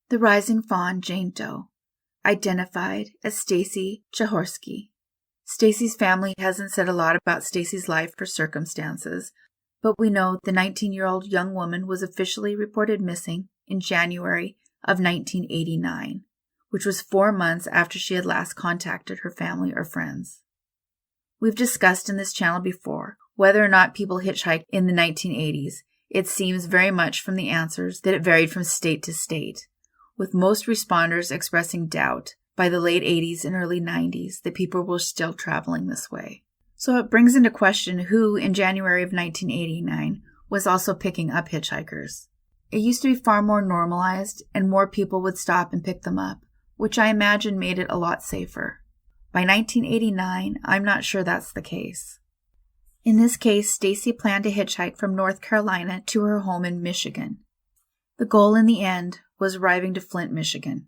The Rising Fawn Jane Doe, identified as Stacy Chahorski. Stacy's family hasn't said a lot about Stacy's life or circumstances, but we know the 19-year-old young woman was officially reported missing in January of 1989, which was 4 months after she had last contacted her family or friends. We've discussed in this channel before whether or not people hitchhiked in the 1980s. It seems very much from the answers that it varied from state to state, with most responders expressing doubt by the late 80s and early 90s that people were still traveling this way. So it brings into question who, in January of 1989, was also picking up hitchhikers. It used to be far more normalized, and more people would stop and pick them up, which I imagine made it a lot safer. By 1989, I'm not sure that's the case. In this case, Stacy planned to hitchhike from North Carolina to her home in Michigan. The goal in the end was arriving to Flint, Michigan.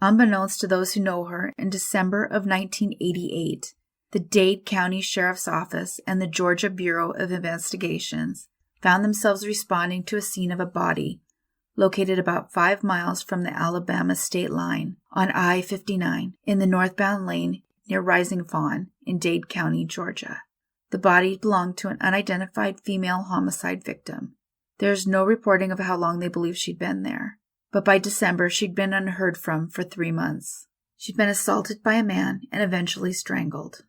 Unbeknownst to those who know her, in December of 1988, the Dade County Sheriff's Office and the Georgia Bureau of Investigations found themselves responding to a scene of a body located about 5 miles from the Alabama state line on I-59 in the northbound lane near Rising Fawn in Dade County, Georgia. The body belonged to an unidentified female homicide victim. There is no reporting of how long they believe she'd been there, but by December she'd been unheard from for 3 months. She'd been assaulted by a man and eventually strangled.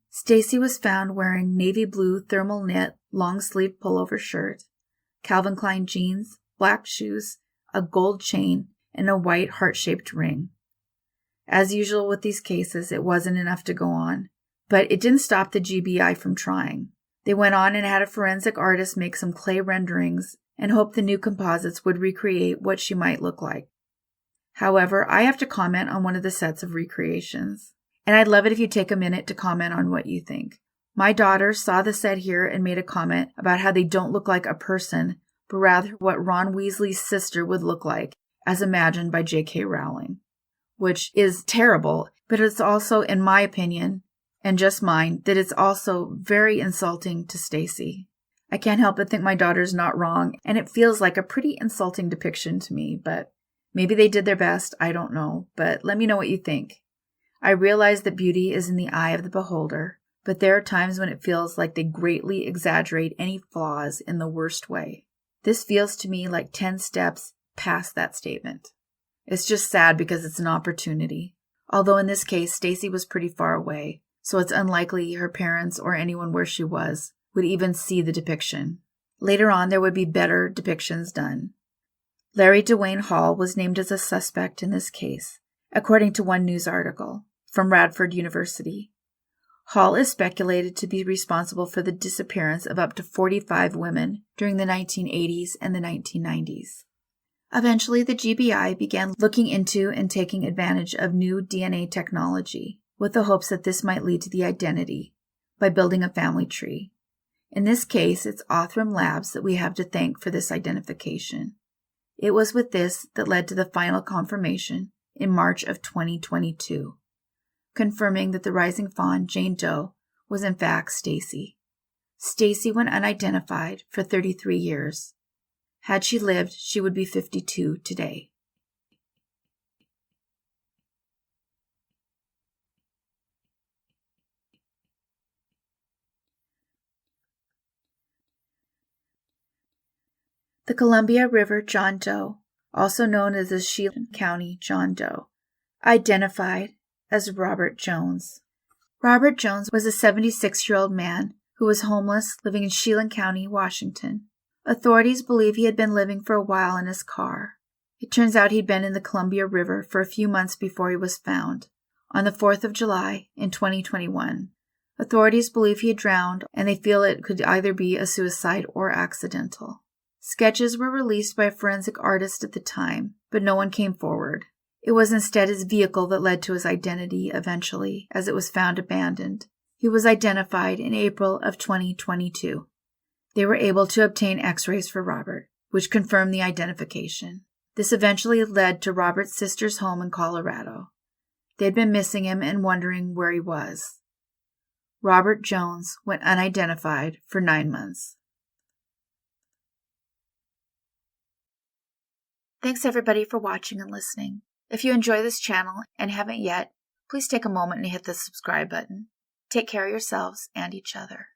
Stacy was found wearing navy blue thermal knit long-sleeved pullover shirt, Calvin Klein jeans, black shoes, a gold chain, and a white heart-shaped ring. As usual with these cases, it wasn't enough to go on, but it didn't stop the GBI from trying. They went on and had a forensic artist make some clay renderings and hoped the new composites would recreate what she might look like. However, I have to comment on one of the sets of recreations, and I'd love it if you take a minute to comment on what you think. My daughter saw the set here and made a comment about how they don't look like a person, but rather what Ron Weasley's sister would look like, as imagined by J.K. Rowling, which is terrible, but it's also, in my opinion, and just mine, that it's also very insulting to Stacy. I can't help but think my daughter's not wrong, and it feels like a pretty insulting depiction to me, but maybe they did their best, I don't know, but let me know what you think. I realize that beauty is in the eye of the beholder, but there are times when it feels like they greatly exaggerate any flaws in the worst way. This feels to me like 10 steps past that statement. It's just sad because it's an opportunity. Although in this case, Stacy was pretty far away, so it's unlikely her parents or anyone where she was would even see the depiction. Later on, there would be better depictions done. Larry Dwayne Hall was named as a suspect in this case, according to one news article from Radford University. Hall is speculated to be responsible for the disappearance of up to 45 women during the 1980s and the 1990s. Eventually, the GBI began looking into and taking advantage of new DNA technology, with the hopes that this might lead to the identity by building a family tree. In this case, it's Othram Labs that we have to thank for this identification. It was with this that led to the final confirmation in March of 2022, confirming that the Rising Fawn Jane Doe was in fact Stacy. Stacy went unidentified for 33 years. Had she lived, she would be 52 today. The Columbia River John Doe, also known as the Chelan County John Doe, identified as Robert Jones. Robert Jones was a 76-year-old man who was homeless, living in Chelan County, Washington. Authorities believe he had been living for a while in his car. It turns out he'd been in the Columbia River for a few months before he was found, on the 4th of July in 2021. Authorities believe he had drowned, and they feel it could either be a suicide or accidental. Sketches were released by a forensic artist at the time, but no one came forward. It was instead his vehicle that led to his identity eventually, as it was found abandoned. He was identified in April of 2022. They were able to obtain x-rays for Robert, which confirmed the identification. This eventually led to Robert's sister's home in Colorado. They had been missing him and wondering where he was. Robert Jones went unidentified for 9 months. Thanks everybody for watching and listening. If you enjoy this channel and haven't yet, please take a moment and hit the subscribe button. Take care of yourselves and each other.